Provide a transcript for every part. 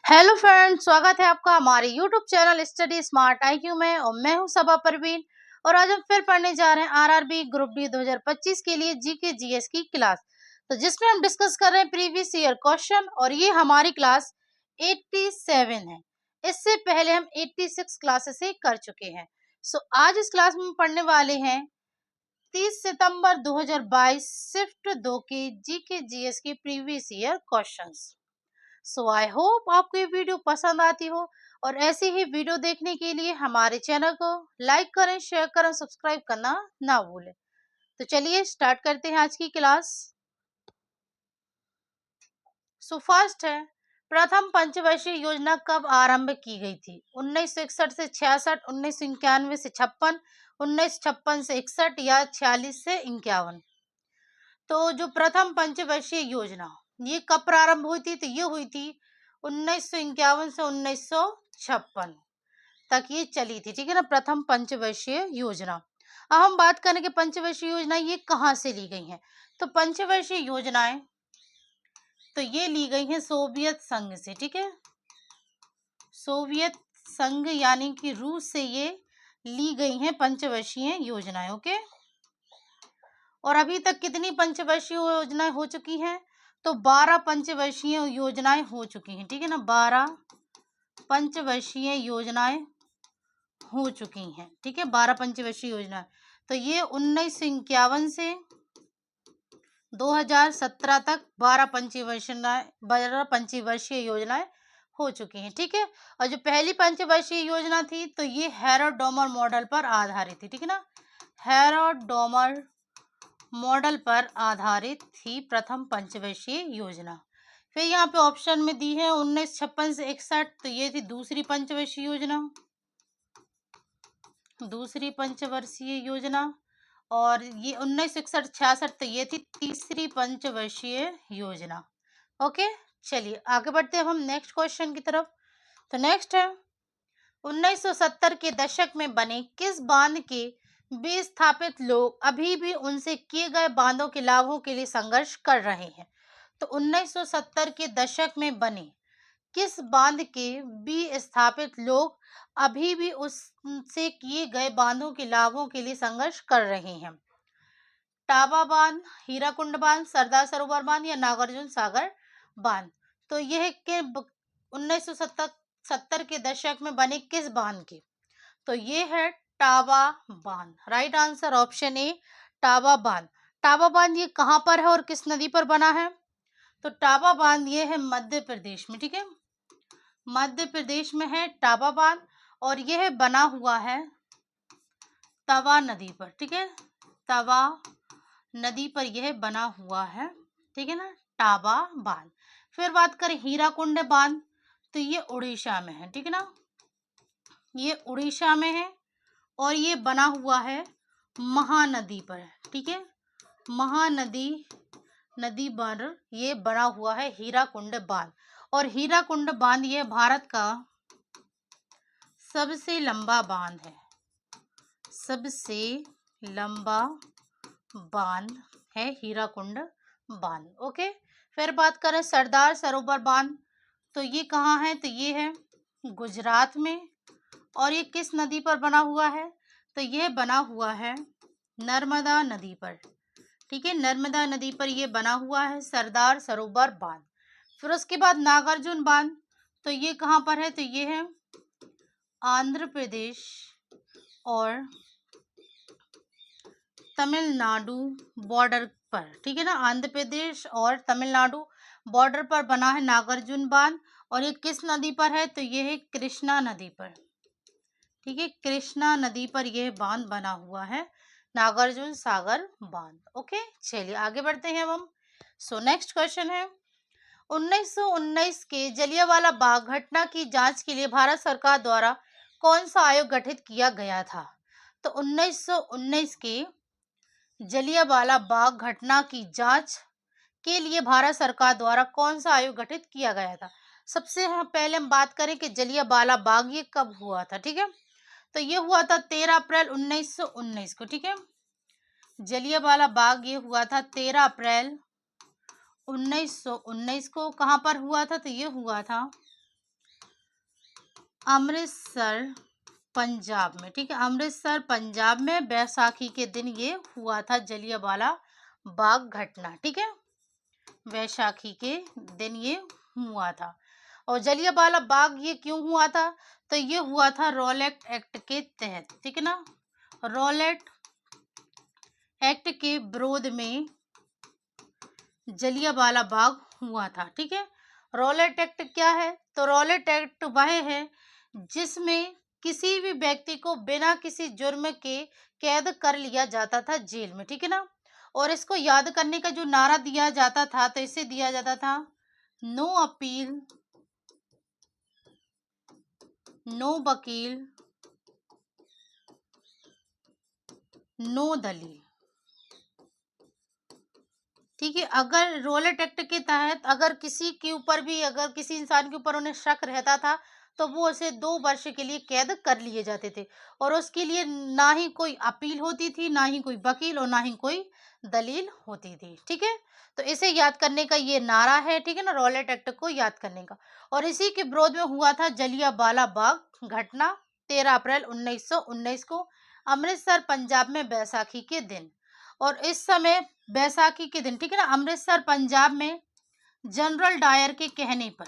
Hello friends, स्वागत है आपका हमारे YouTube channel study smart IQ में। और मैं हूं सबा परवीन। और आज हम फिर पढ़ने जा रहे हैं आरआरबी ग्रुप डी 2025 के लिए जीके जीएस की क्लास। तो जिसमें हम डिस्कस कर रहे हैं प्रीवियस ईयर क्वेश्चन, और ये हमारी क्लास 87 है। इससे पहले हम 86 क्लासेस से कर चुके हैं। आज इस क्लास में हम पढ़ने वाले हैं 30 सितंबर 2022 शिफ्ट 2 के जीके जीएस की previous year questions. I hope आपको ये वीडियो पसंद आती हो। और ऐसी ही वीडियो देखने के लिए हमारे चैनल को लाइक करें, शेयर करें, सब्सक्राइब करना ना भूलें। तो चलिए स्टार्ट करते हैं आज की क्लास। फर्स्ट है, प्रथम पंचवर्षीय योजना कब आरंभ की गई थी? 1961 से 66, 1991 से 56, 1956 से 61 या 46 से 51। तो जो प्रथम पंचवर्षीय योजना ये कब प्रारंभ हुई थी? तो ये हुई थी 1951 से 1956 तक ये चली थी, ठीक है ना, प्रथम पंचवर्षीय योजना। अब हम बात करें कि पंचवर्षीय योजना ये कहाँ से ली गई हैं। तो पंचवर्षीय योजनाएं तो ये ली गई हैं सोवियत संघ से, ठीक है। सोवियत संघ यानी कि रूस से ये ली गई हैं पंचवर्षीय योजनाएं। ओके। और अभी तक कितनी पंचवर्षीय योजनाएं हो चुकी हैं? तो 12 पंचवर्षीय योजनाएं हो चुकी हैं, ठीक है ना। 12 पंचवर्षीय योजनाएं हो चुकी हैं, ठीक है। 12 पंचवर्षीय योजनाएं। तो ये 1951 से 2017 तक 12 पंचवर्षीय योजनाएं हो चुकी हैं, ठीक है। और जो पहली पंचवर्षीय योजना थी तो ये हेरोडोमर मॉडल पर आधारित थी, ठीक है ना। हेरोडोमर मॉडल पर आधारित थी प्रथम पंचवर्षीय योजना। फिर यहाँ पे ऑप्शन में दी है 1956 से 61, तो ये थी दूसरी पंचवर्षीय योजना, दूसरी पंचवर्षीय योजना। और ये 1961-66, तो ये थी तीसरी पंचवर्षीय योजना। ओके, चलिए आगे बढ़ते हैं हम नेक्स्ट क्वेश्चन की तरफ। तो नेक्स्ट है, 1970 के दशक में बने किस बांध के विस्थापित लोग अभी भी उनसे किए गए बांधों के लाभों के लिए संघर्ष कर रहे हैं? तो 1970 के दशक में बने किस बांध के विस्थापित लोग अभी भी उससे किए गए बांधों के लाभों के लिए संघर्ष कर रहे हैं? टाबा बांध, हीराकुंड बांध, सरदार सरोवर बांध या नागार्जुन सागर बांध। तो यह के 1970 के दशक में बने किस बांध के? तो ये है टाबा बांध। राइट आंसर ऑप्शन ए, टाबा बांध। टाबा बांध ये कहाँ पर है और किस नदी पर बना है? तो टाबा बांध ये है मध्य प्रदेश में, ठीक है। मध्य प्रदेश में है टाबा बांध, और यह बना हुआ है तवा नदी पर, ठीक है। तवा नदी पर यह बना हुआ है, ठीक है ना, टाबा बांध। फिर बात करें हीराकुंड बांध, तो ये उड़ीसा में है, ठीक है ना। ये उड़ीसा में है और ये बना हुआ है महानदी पर, ठीक है। महानदी नदी पर ये बना हुआ है हीराकुंड बांध। और हीराकुंड बांध ये भारत का सबसे लंबा बांध है, सबसे लंबा बांध है हीराकुंड बांध। ओके। फिर बात करें सरदार सरोवर बांध, तो ये कहाँ है? तो ये है गुजरात में। और ये किस नदी पर बना हुआ है? तो ये बना हुआ है नर्मदा नदी पर, ठीक है। नर्मदा नदी पर ये बना हुआ है सरदार सरोवर बांध। फिर उसके बाद नागार्जुन बांध, तो ये कहाँ पर है? तो ये है आंध्र प्रदेश और तमिलनाडु बॉर्डर पर, ठीक है ना। आंध्र प्रदेश और तमिलनाडु बॉर्डर पर बना है नागार्जुन बांध। और ये किस नदी पर है? तो ये है कृष्णा नदी पर, ठीक है। कृष्णा नदी पर यह बांध बना हुआ है, नागार्जुन सागर बांध। ओके, चलिए आगे बढ़ते हैं हम। नेक्स्ट क्वेश्चन है, 1919 के जलियांवाला बाग घटना की जांच के लिए भारत सरकार द्वारा कौन सा आयोग गठित किया गया था? तो 1919 के जलियांवाला बाग घटना की जांच के लिए भारत सरकार द्वारा कौन सा आयोग गठित किया गया था? सबसे पहले हम बात करें कि जलियांवाला बाग ये कब हुआ था, ठीक है। तो ये हुआ था 13 अप्रैल 1919 को, ठीक है। जलियांवाला बाग ये हुआ था 13 अप्रैल 1919 को। कहाँ पर हुआ था? तो ये हुआ था अमृतसर पंजाब में, ठीक है, अमृतसर पंजाब में बैसाखी के दिन ये हुआ था जलियांवाला बाग घटना, ठीक है, वैशाखी के दिन ये हुआ था। और जलियांवाला बाग ये क्यों हुआ था? तो ये हुआ था रॉलेट एक्ट के तहत, ठीक है ना, रॉलेट एक्ट के विरोध में जलियांवाला बाग हुआ था, ठीक है। रॉलेट एक्ट क्या है? तो रॉलेट एक्ट वह है जिसमें किसी भी व्यक्ति को बिना किसी जुर्म के कैद कर लिया जाता था जेल में, ठीक है ना। और इसको याद करने का जो नारा दिया जाता था, तो इसे दिया जाता था नो अपील, नो वकील, नो दलील, ठीक है। अगर रॉलेट एक्ट के तहत अगर किसी के ऊपर भी, अगर किसी इंसान के ऊपर उन्हें शक रहता था, तो वो उसे 2 वर्ष के लिए कैद कर लिए जाते थे, और उसके लिए ना ही कोई अपील होती थी, ना ही कोई वकील, और ना ही कोई दलील होती थी, ठीक है। तो इसे याद करने का ये नारा है, ठीक है ना, रॉलेट एक्ट को याद करने का। और इसी के विरोध में हुआ था जलियांवाला बाग घटना 13 अप्रैल 1919 को अमृतसर पंजाब में बैसाखी के दिन। और इस समय बैसाखी के दिन, ठीक है ना, अमृतसर पंजाब में जनरल डायर के कहने पर,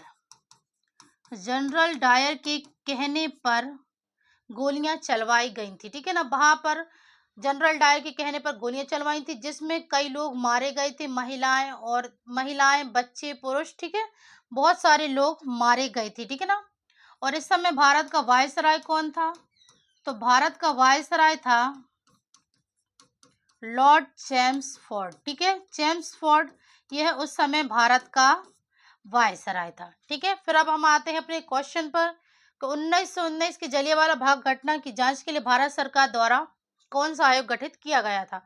जनरल डायर के कहने पर गोलियां चलवाई गई थी, ठीक है ना। वहां पर जनरल डायर के कहने पर गोलियां चलवाई थी, जिसमें कई लोग मारे गए थे, महिलाएं, बच्चे, पुरुष, ठीक है, बहुत सारे लोग मारे गए थे, ठीक है ना। और इस समय भारत का वायसराय कौन था? तो भारत का वायसराय था लॉर्ड चेम्सफोर्ड, ठीक है, चेम्सफोर्ड, यह उस समय भारत का वायसराय था, ठीक है। फिर अब हम आते हैं अपने क्वेश्चन पर। तो 1919 की जलियांवाला बाग घटना की जांच के लिए भारत सरकार द्वारा कौन सा आयोग गठित किया गया था?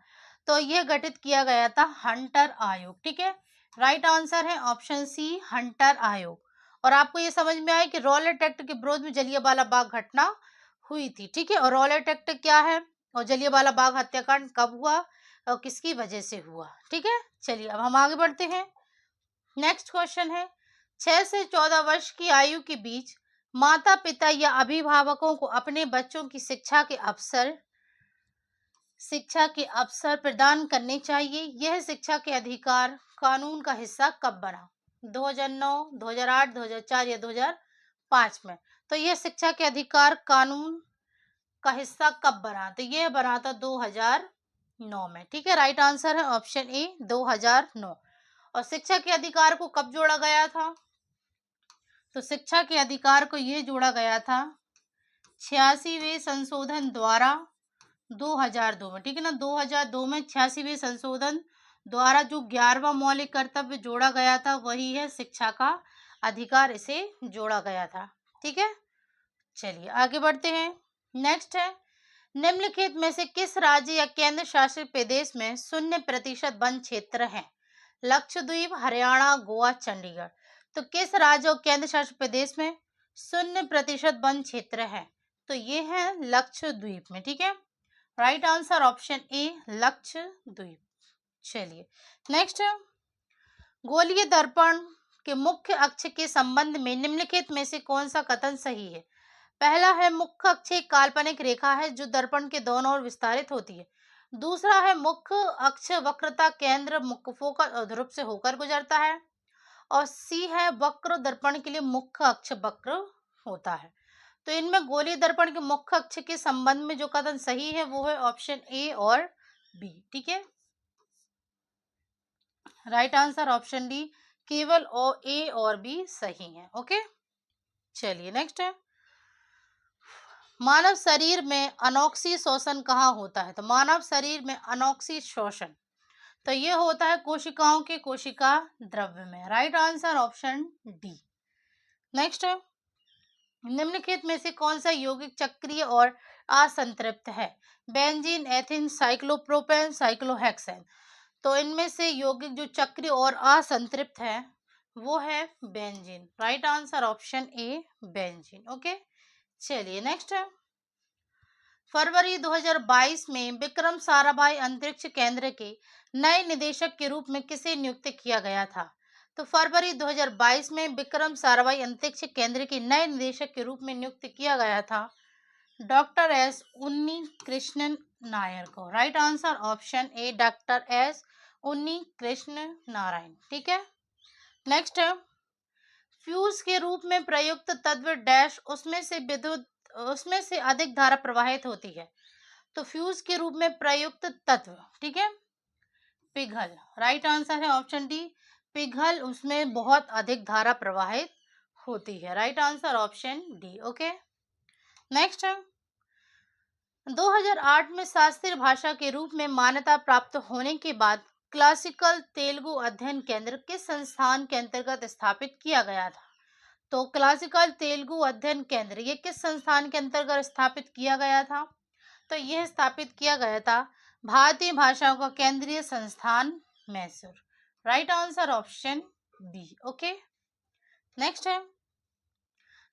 तो यह गठित किया गया था हंटर आयोग, ठीक है। राइट आंसर है ऑप्शन सी, हंटर आयोग। और आपको ये समझ में आया कि रॉलेट एक्ट के विरोध में जलियांवाला बाग घटना हुई थी, ठीक है। और रॉलेट एक्ट क्या है, और जलियांवाला बाग हत्याकांड कब हुआ और किसकी वजह से हुआ, ठीक है। चलिए अब हम आगे बढ़ते हैं। नेक्स्ट क्वेश्चन है, 6 से 14 वर्ष की आयु के बीच माता पिता या अभिभावकों को अपने बच्चों की शिक्षा के अवसर प्रदान करने चाहिए। यह शिक्षा के अधिकार कानून का हिस्सा कब बना? 2009, 2008, 2004 या 2005 में। तो यह शिक्षा के अधिकार कानून का हिस्सा कब बना? तो यह बना था 2009 में, ठीक है। राइट आंसर है ऑप्शन ए, 2009। और शिक्षा के अधिकार को कब जोड़ा गया था? तो शिक्षा के अधिकार को ये जोड़ा गया था 86वें संशोधन द्वारा 2002 में, ठीक है ना। 2002 में 86वें संशोधन द्वारा जो 11वां मौलिक कर्तव्य जोड़ा गया था, वही है शिक्षा का अधिकार, इसे जोड़ा गया था, ठीक है। चलिए आगे बढ़ते हैं। नेक्स्ट है, निम्नलिखित में से किस राज्य या केंद्र शासित प्रदेश में 0% वन क्षेत्र है? लक्षद्वीप, हरियाणा, गोवा, चंडीगढ़। तो किस राज्य और केंद्र शासित प्रदेश में 0% वन क्षेत्र है? तो ये है लक्षद्वीप में, ठीक है। राइट आंसर ऑप्शन ए, लक्षद्वीप। चलिए नेक्स्ट, गोलीय दर्पण के मुख्य अक्ष के संबंध में निम्नलिखित में से कौन सा कथन सही है? पहला है, मुख्य अक्ष एक काल्पनिक रेखा है जो दर्पण के दोनों ओर विस्तारित होती है। दूसरा है, मुख्य अक्ष वक्रता केंद्र मुख्य फोकस और ध्रुव से होकर गुजरता है। और सी है, वक्र दर्पण के लिए मुख्य अक्ष वक्र होता है। तो इनमें गोलीय दर्पण के मुख्य अक्ष के संबंध में जो कथन सही है वो है ऑप्शन ए और बी, ठीक है। राइट आंसर ऑप्शन डी, केवल ए और बी सही है। ओके, चलिए नेक्स्ट है, मानव शरीर में अनोक्सी शोषण कहाँ होता है? तो मानव शरीर में अनोक्सी शोषण, तो ये होता है कोशिकाओं के कोशिका द्रव्य में। Right answer option D. Next है, निम्नलिखित में से कौन सा यौगिक चक्रीय और असंतृप्त है? Benzene, ethyne, cyclopropane, cyclohexane. तो इनमें से यौगिक जो चक्रीय और असंतृप्त है वो है बेंजीन। राइट आंसर ऑप्शन ए, बेंजीन। ओके, चलिए नेक्स्ट है, फरवरी 2022 में विक्रम साराभाई अंतरिक्ष केंद्र के नए निदेशक के रूप में किसे नियुक्त किया गया था? तो फरवरी 2022 में विक्रम साराभाई अंतरिक्ष केंद्र के नए निदेशक के रूप में नियुक्त किया गया था डॉक्टर एस उन्नी कृष्णन नायर को। राइट आंसर ऑप्शन ए डॉक्टर एस उन्नी कृष्ण नारायण। ठीक है, नेक्स्ट है फ्यूज के रूप में प्रयुक्त तत्व डैश उसमें से अधिक धारा प्रवाहित होती है। तो फ्यूज के रूप में प्रयुक्त तत्व, ठीक है, पिघल। राइट आंसर है ऑप्शन डी पिघल, उसमें बहुत अधिक धारा प्रवाहित होती है। Right answer option D. Okay, next 2008 में शास्त्रीय भाषा के रूप में मान्यता प्राप्त होने के बाद क्लासिकल तेलुगु अध्ययन केंद्र किस संस्थान के अंतर्गत स्थापित किया गया था। तो क्लासिकल तेलुगु अध्ययन केंद्र ये किस संस्थान के अंतर्गत स्थापित किया गया था। तो यह स्थापित किया गया था भारतीय भाषाओं का केंद्रीय संस्थान Mysore. Right answer option B. Okay, next है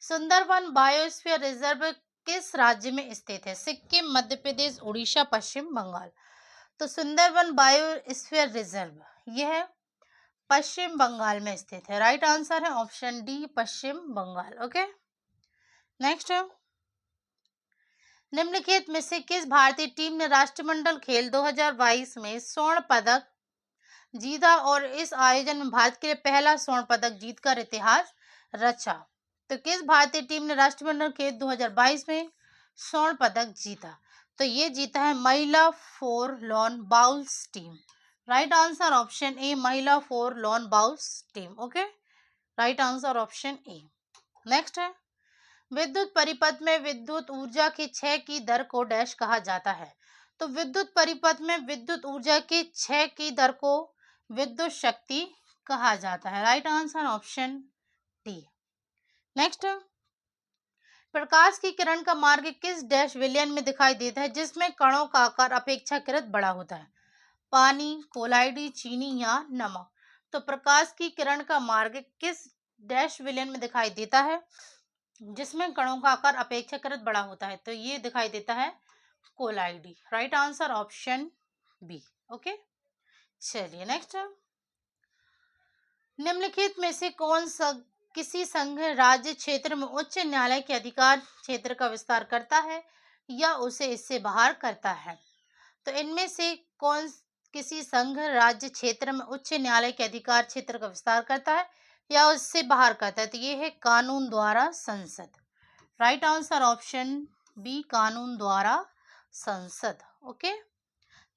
सुंदरवन बायोस्फीयर रिजर्व किस राज्य में स्थित है। सिक्किम, मध्य प्रदेश, उड़ीसा, पश्चिम बंगाल। तो सुंदरवन बायोस्फीयर रिजर्व यह पश्चिम बंगाल में स्थित है। राइट आंसर है ऑप्शन डी पश्चिम बंगाल। ओके, नेक्स्ट निम्नलिखित में से किस भारतीय टीम ने राष्ट्रमंडल खेल 2022 में स्वर्ण पदक जीता और इस आयोजन में भारत के लिए पहला स्वर्ण पदक जीतकर इतिहास रचा। तो किस भारतीय टीम ने राष्ट्रमंडल खेल 2022 में स्वर्ण पदक जीता। तो ये जीता है महिला four lawn bowls team. Right answer option A महिला four lawn bowls team. Okay, right answer option A. Next है विद्युत परिपथ में विद्युत ऊर्जा की क्षय की दर को डैश कहा जाता है। तो विद्युत परिपथ में विद्युत ऊर्जा की क्षय की दर को विद्युत शक्ति कहा जाता है। Right answer option D. Next प्रकाश की किरण का मार्ग किस डैश विलयन में दिखाई देता है जिसमें कणों का आकार अपेक्षाकृत बड़ा होता है। पानी, कोलाइडी, चीनी या नमक। तो प्रकाश की किरण का मार्ग किस डैश विलयन में दिखाई देता है जिसमें कणों का आकार अपेक्षाकृत बड़ा होता है। तो ये दिखाई देता है कोलाइडी। Right answer option B. Okay, चलिए नेक्स्ट निम्नलिखित में से कौन सा किसी संघ राज्य क्षेत्र में उच्च न्यायालय के अधिकार क्षेत्र का विस्तार करता है या उसे इससे बाहर करता है। तो इनमें से कौन किसी संघ राज्य क्षेत्र में उच्च न्यायालय के अधिकार क्षेत्र का विस्तार करता है या उससे बाहर करता है। तो ये है कानून द्वारा संसद। राइट आंसर ऑप्शन बी कानून द्वारा संसद। ओके,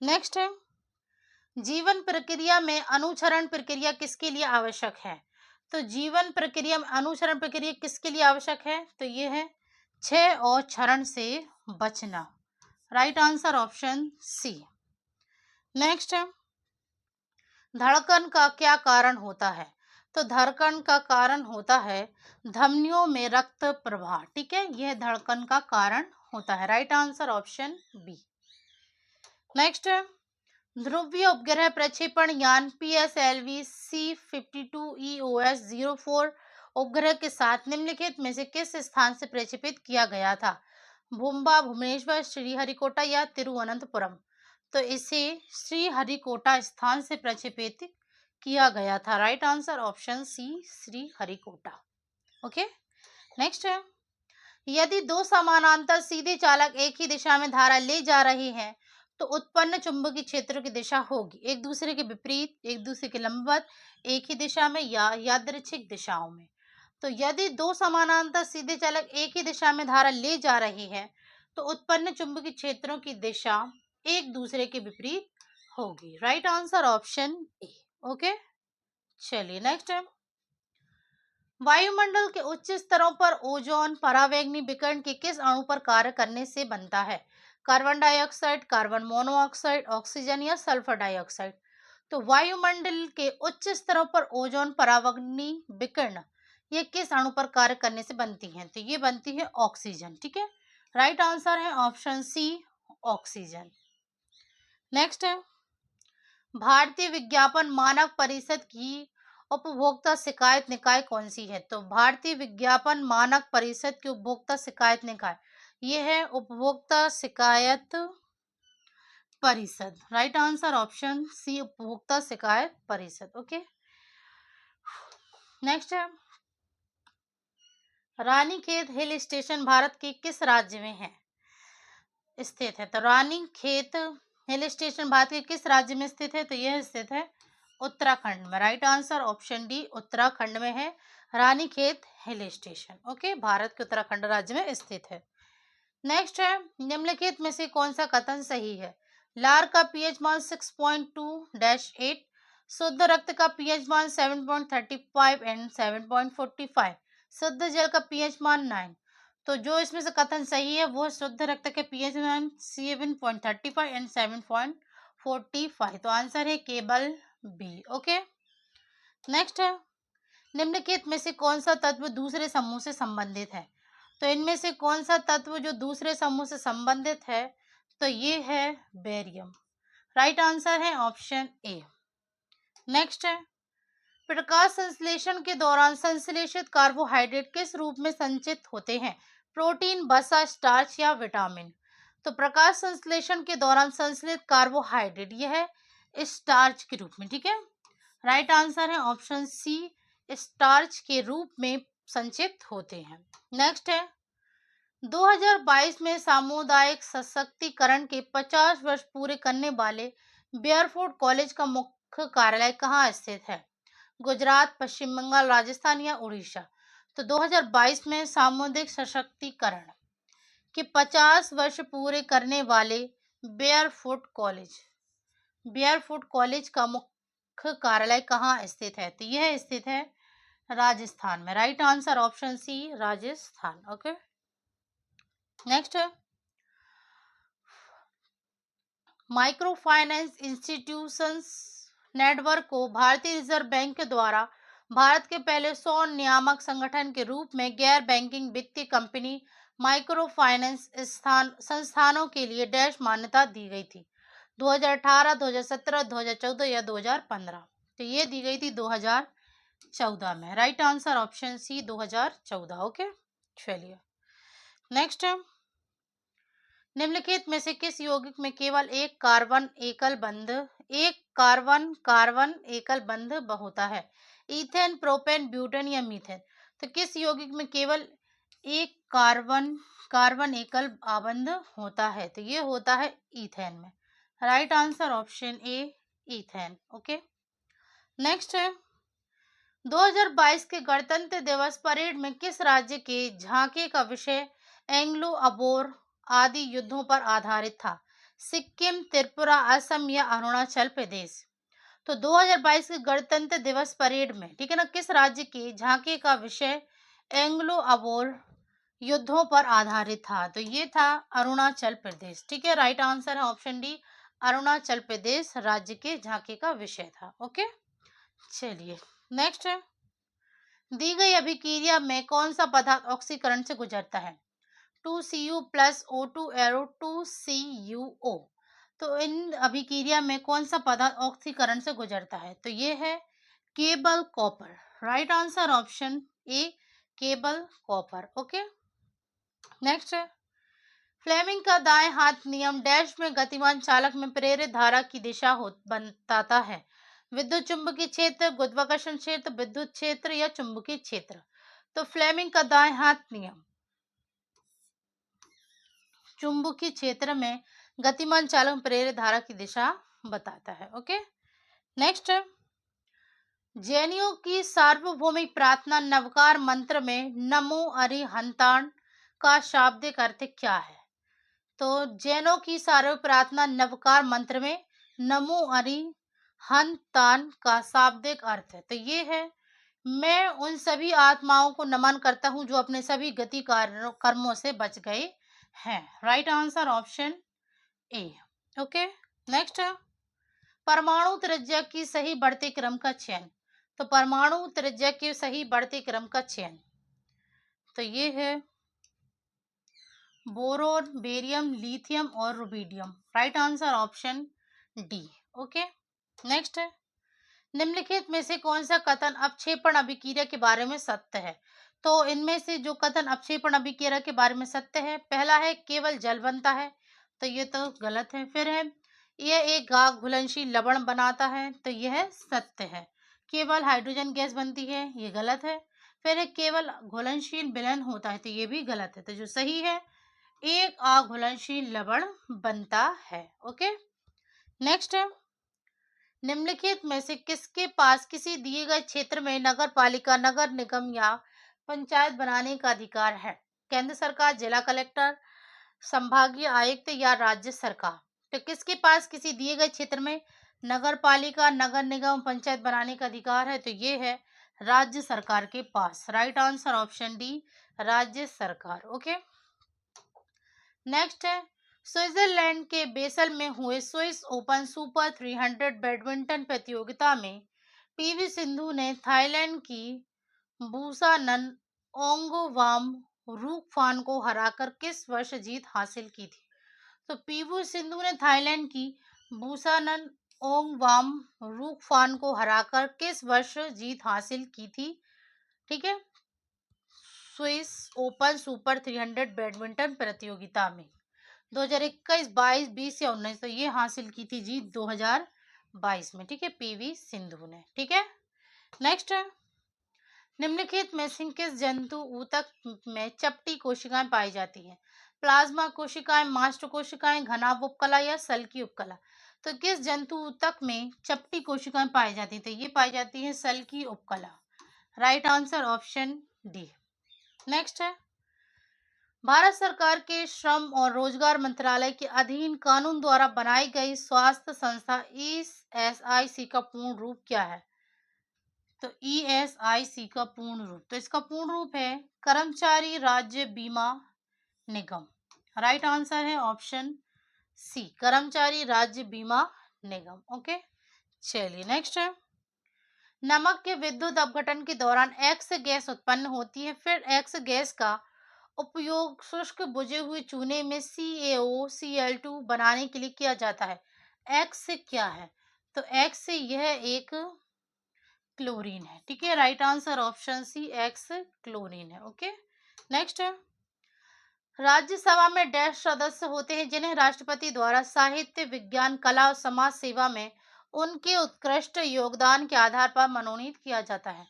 नेक्स्ट है जीवन प्रक्रिया में अनुचरण प्रक्रिया किसके लिए आवश्यक है। तो जीवन प्रक्रिया में अनुचरण प्रक्रिया किसके लिए आवश्यक है। तो ये है क्षय और क्षरण से बचना। Right answer option C. Next धड़कन का क्या कारण होता है। तो धड़कन का कारण होता है धमनियों में रक्त प्रवाह। ठीक है, यह धड़कन का कारण होता है। Right answer option B. Next ध्रुवीय उपग्रह प्रक्षेपण यान PSLV C52EOS-04 उपग्रह के साथ निम्नलिखित में से किस स्थान से प्रक्षेपित किया गया था। भूम्बा, भुवनेश्वर, श्रीहरिकोटा या तिरुवनंतपुरम। तो इसे श्रीहरिकोटा स्थान से प्रक्षेपित किया गया था। Right answer option C Sriharikota. Okay, next है यदि दो समानांतर सीधे चालक एक ही दिशा में धारा ले जा रहे हैं तो उत्पन्न चुंबकीय क्षेत्र की दिशा होगी एक दूसरे के विपरीत, एक दूसरे के लंबवत, एक ही दिशा में या यादृच्छिक दिशाओं में। तो यदि दो समानांतर सीधे चालक एक ही दिशा में धारा ले जा रहे हैं तो उत्पन्न चुंबकीय क्षेत्रों की दिशा एक दूसरे के विपरीत होगी। राइट आंसर ऑप्शन ए। ओके, चलिए नेक्स्ट है वायुमंडल के उच्च स्तरों पर ओजोन परावैंगनी विकिरण के किस अणु पर कार्य करने से बनता है। Carbon dioxide, carbon monoxide, oxygen या सल्फर डाइऑक्साइड। तो वायुमंडल के उच्च स्तरों पर ओजोन परावैंगनी विकिरण ये किस अणु पर कार्य करने से बनती हैं। तो ये बनती है ऑक्सीजन। ठीक है, राइट आंसर है ऑप्शन सी ऑक्सीजन। नेक्स्ट है भारतीय विज्ञापन मानक परिषद की उपभोक्ता शिकायत निकाय कौन सी है। तो भारतीय विज्ञापन मानक परिषद की उपभोक्ता शिकायत निकाय ये है उपभोक्ता शिकायत परिषद। राइट आंसर ऑप्शन सी उपभोक्ता शिकायत परिषद। ओके, नेक्स्ट है, रानीखेत हिल स्टेशन भारत के किस राज्य में है स्थित है? तो रानीखेत हिल स्टेशन भारत के किस राज्य में स्थित है? तो यह स्थित है उत्तराखंड में। Right answer option D, Uttarakhand में है Ranikhet hill station. Okay, Bharat के उत्तराखंड राज्य में स्थित है। नेक्स्ट है, निम्नलिखित में से कौन सा कथन सही है? लार का पीएच मान 6.2-8, शुद्ध रक्त का पीएच मान 7.35 एंड 7.45, शुद्ध जल का पीएच मान 9। तो जो इसमें से कथन सही है वो शुद्ध रक्त के पीएच मान 7.35 एंड 7.45। तो आंसर है केवल बी। ओके, नेक्स्ट है, निम्नलिखित में से कौन सा तत्व दूसरे समूह से संबंधित है? तो इनमें से कौन सा तत्व जो दूसरे समूह से संबंधित है? तो ये है बेरियम। राइट आंसर है ऑप्शन ए। नेक्स्ट है, प्रकाश संश्लेषण के दौरान संश्लेषित कार्बोहाइड्रेट किस रूप में संचित होते हैं? प्रोटीन, वसा, स्टार्च या विटामिन? तो प्रकाश संश्लेषण के दौरान संश्लेषित कार्बोहाइड्रेट यह है स्टार्च के रूप में। ठीक है, राइट आंसर है ऑप्शन सी, स्टार्च के रूप में संचित होते हैं। नेक्स्ट है, 2022 में सामुदायिक सशक्तिकरण के 50 वर्ष पूरे करने वाले बेयरफूट कॉलेज का मुख्य कार्यालय कहाँ स्थित है? गुजरात, पश्चिम बंगाल, राजस्थान या उड़ीसा? तो 2022 में सामुदायिक सशक्तिकरण के 50 वर्ष पूरे करने वाले बेयरफूट कॉलेज का मुख्य कार्यालय कहाँ स्थित है? तो यह स्थित है राजस्थान में। Right answer option C, Rajasthan. Okay, next है, माइक्रो फाइनेंस इंस्टीट्यूशंस नेटवर्क को भारतीय रिजर्व बैंक के द्वारा भारत के पहले 100 नियामक संगठन के रूप में गैर बैंकिंग वित्तीय कंपनी माइक्रो फाइनेंस संस्थानों के लिए डैश मान्यता दी गई थी? 2018, 2017, 2014 या 2015? तो ये दी गई थी 2014 में। Right answer option C, 2014। Okay, चलिए नेक्स्ट है, निम्नलिखित में से किस यौगिक में केवल एक कार्बन एकल बंध होता है? इथेन, प्रोपेन, ब्यूटेन या मीथेन? तो किस यौगिक में केवल एक कार्बन एकल आबंध होता है? तो ये होता है इथेन में। राइट आंसर ऑप्शन ए, इथेन। ओके, नेक्स्ट है, 2022 के गणतंत्र दिवस परेड में किस राज्य के झांकी का विषय एंग्लो अबोर आदि युद्धों पर आधारित था? सिक्किम, त्रिपुरा, असम या अरुणाचल प्रदेश? तो 2022 के गणतंत्र दिवस परेड में, ठीक है ना, किस राज्य के झांकी का विषय एंग्लो अबोर युद्धों पर आधारित था? तो ये था अरुणाचल प्रदेश। ठीक है, राइट आंसर है ऑप्शन डी, अरुणाचल प्रदेश राज्य के झांकी का विषय था। ओके, चलिए नेक्स्ट है, दी गई अभिक्रिया में कौन सा पदार्थ ऑक्सीकरण से गुजरता है? 2Cu plus O2 arrow 2CuO। तो इन अभिक्रिया में कौन सा पदार्थ ऑक्सीकरण से गुजरता है? तो ये है cable copper. Right answer option ए, केबल कॉपर। ओके, नेक्स्ट है, फ्लेमिंग का दाएं हाथ नियम डैश में गतिमान चालक में प्रेरित धारा की दिशा बताता है? विद्युत चुंबकीय क्षेत्र, गुरुत्वाकर्षण क्षेत्र, विद्युत क्षेत्र या चुंबकीय क्षेत्र? तो फ्लेमिंग का दाएं हाथ नियम चुंबकीय क्षेत्र में गतिमान चालक में प्रेरित धारा की दिशा बताता है। ओके, नेक्स्ट, जैनियों की सार्वभौमिक प्रार्थना नवकार मंत्र में नमो अरिहंताण का शाब्दिक अर्थ क्या है? तो जैनों की सार्वभौमिक प्रार्थना नवकार मंत्र में नमो अरिहंताण का शाब्दिक अर्थ है। तो ये है, मैं उन सभी आत्माओं को नमन करता हूं जो अपने सभी गति कर्मों से बच गए हैं। राइट आंसर ऑप्शन ए। ओके, नेक्स्ट, परमाणु त्रिज्या की सही बढ़ते क्रम का चयन? तो परमाणु त्रिज्या के सही बढ़ते क्रम का चयन, तो ये है बोरोन, बेरियम, लिथियम और rubidium. Right answer option D. Okay, next, निम्नलिखित में से कौन सा कथन अपक्षेपण अभिक्रिया के बारे में सत्य है? तो इनमें से जो कथन अपक्षेपण अभिक्रिया के बारे में सत्य है, पहला है केवल जल बनता है, तो ये तो गलत है। फिर है यह एक घुलनशील लवण बनाता है, तो यह सत्य है। केवल हाइड्रोजन गैस बनती है, ये गलत है। फिर है केवल घुलनशील विलयन होता है, तो ये भी गलत है। तो जो सही है, एक अघुलनशील लवण बनता है। ओके, नेक्स्ट है, निम्नलिखित में से किसके पास किसी दिए गए क्षेत्र में नगर पालिका, नगर निगम या पंचायत बनाने का अधिकार है? केंद्र सरकार, जिला कलेक्टर, संभागीय आयुक्त या राज्य सरकार? तो किसके पास किसी दिए गए क्षेत्र में नगर पालिका, नगर निगम, पंचायत बनाने का अधिकार है? तो ये है राज्य सरकार के पास। राइट आंसर ऑप्शन डी, राज्य सरकार। ओके, नेक्स्ट है, स्विट्जरलैंड के बेसल में हुए स्विस ओपन सुपर 300 बैडमिंटन प्रतियोगिता में पीवी सिंधु ने थाईलैंड की बुसानन ओंगोवाम रूकफान को हराकर किस वर्ष जीत हासिल की थी? तो पीवी सिंधु ने थाईलैंड की बुसानन ओंगवाम रूकफान को हराकर किस वर्ष जीत हासिल की थी? ठीक है, स्विस ओपन सुपर 300 बैडमिंटन प्रतियोगिता में 2021, 22, 20 या 19, तो ये हासिल की थी जीत 2022 में। ठीक है, पीवी सिंधु ने। ठीक है, नेक्स्ट है, निम्नलिखित में से किस जंतु ऊतक में चपटी कोशिकाएं पाई जाती हैं? प्लाज्मा कोशिकाएं, मास्टर कोशिकाएं, घनाभ उपकला या सल्की उपकला? तो किस जंतु ऊतक में चपटी कोशिकाएं पाई जाती हैं? तो ये पाई जाती है सल्की उपकला। Right answer option D. Next है, भारत सरकार के श्रम और रोजगार मंत्रालय के अधीन कानून द्वारा बनाई गई स्वास्थ्य संस्था ईएसआईसी का पूर्ण रूप क्या है? तो ईएसआईसी का पूर्ण रूप, तो इसका पूर्ण रूप है कर्मचारी राज्य बीमा निगम। राइट आंसर है ऑप्शन सी, कर्मचारी राज्य बीमा निगम। ओके, चलिए नेक्स्ट है, नमक के विद्युत अपघटन के दौरान एक्स गैस उत्पन्न होती है, फिर एक्स गैस का उपयोग शुष्क बुझे हुए चूने में CaOCl2 बनाने के लिए किया जाता है। एक्स क्या है? तो एक्स यह एक क्लोरीन है। ठीक है, right answer option C, X chlorine है। ओके, नेक्स्ट है, राज्यसभा में डैश सदस्य होते हैं जिन्हें राष्ट्रपति द्वारा साहित्य, विज्ञान, कला और समाज सेवा में उनके उत्कृष्ट योगदान के आधार पर मनोनीत किया जाता है?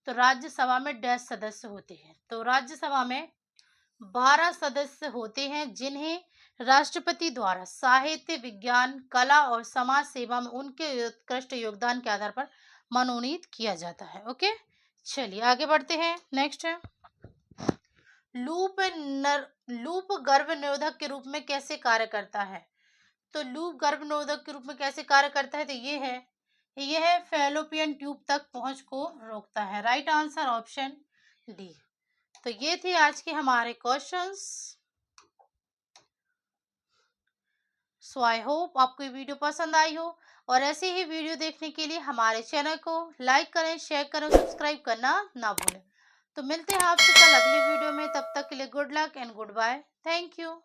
तो राज्यसभा में डैश सदस्य होते हैं? तो राज्यसभा में 12 सदस्य होते हैं जिन्हें राष्ट्रपति द्वारा साहित्य, विज्ञान, कला और समाज सेवा में उनके उत्कृष्ट योगदान के आधार पर मनोनीत किया जाता है। ओके, चलिए आगे बढ़ते हैं। नेक्स्ट है, लूप गर्भ निरोधक के रूप में कैसे कार्य करता है? तो लूप गर्भ निरोधक के रूप में कैसे कार्य करता है? तो ये है फैलोपियन ट्यूब तक पहुंच को रोकता है। Right answer option D. तो ये थे आज के हमारे क्वेश्चंस। सो आई होप आपको ये वीडियो पसंद आई हो, और ऐसे ही वीडियो देखने के लिए हमारे चैनल को लाइक करें, शेयर करें, सब्सक्राइब करना ना भूलें। तो मिलते हैं आपसे कल अगली वीडियो में, तब तक के लिए good luck and goodbye. Thank you.